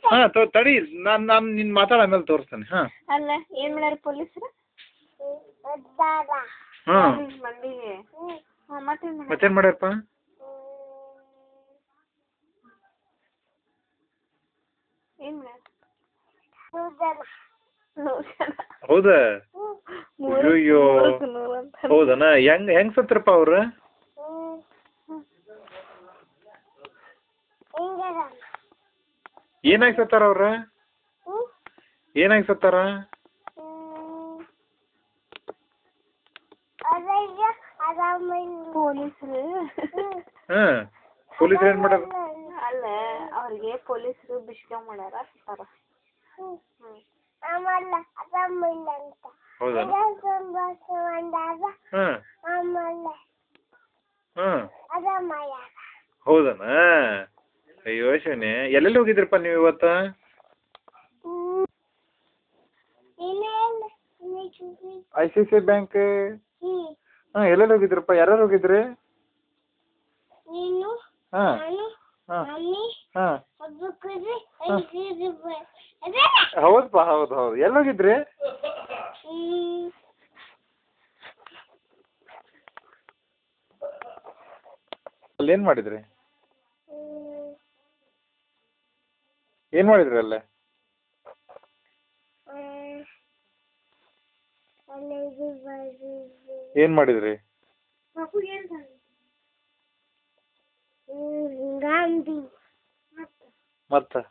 ಹಾಂ ತಡಿ ನಾನು ನಿನ್ನ ಮಾತಾಡ ಆಮೇಲೆ ತೋರಿಸ್ತೇನೆ ಹಾಂ ಅಲ್ಲ ಏನು ಮಾಡ್ಯಾರ ಪೊಲೀಸರು ಹಾಂ ಮಂದಿಗೆ ಹಾಂ ಮತ್ತೇನು ಮತ್ತೇನು ಮಾಡ್ಯಾರಪ್ಪ ಏನು ಮಾಡ್ಯಾರ ಹೌದಾ ಅಯ್ಯೋ ಹೌದನ ಹೆಂಗ್ ಸತ್ರಪ್ಪ ಅವ್ರು ಏನಾಗಿ ಸತ್ತಾರ ಅವ್ರ ಏನಾಗಿ ಸತ್ತಾರ ಪೊಲೀಸರು ಹಾಂ ಪೊಲೀಸರು ಏನು ಮಾಡ್ಯಾರ ಅಲ್ಲ ಅವ್ರಿಗೆ ಪೊಲೀಸರು ಬಿಷ್ಕ ಮಾಡ್ಯಾರ ಸತ್ತಾರ ಹೌದಾ ಹಾಂ ಹೌದನ ಅಯ್ಯೋ ಶಿವನೇ ಎಲ್ಲೆಲ್ಲಿ ಹೋಗಿದ್ರಪ್ಪ ನೀವು ಇವತ್ತು ICICI ಬ್ಯಾಂಕ್ ಹಾಂ ಎಲ್ಲೆಲ್ಲಿ ಹೋಗಿದ್ರಪ್ಪ ಯಾರ್ಯಾರು ಹೋಗಿದ್ರಿ ಹಾಂ ಹಾಂ ಹಾಂ ಹೌದಪ್ಪ ಹೌದು ಹೌದು ಎಲ್ಲಿ ಹೋಗಿದ್ರಿ ಅಲ್ಲಿ ಏನು ಮಾಡಿದ್ರಿ ಏನು ಮಾಡಿದ್ರಿ ಅಲ್ಲೇ ಏನು ಮಾಡಿದ್ರಿ ಮತ್ತೆ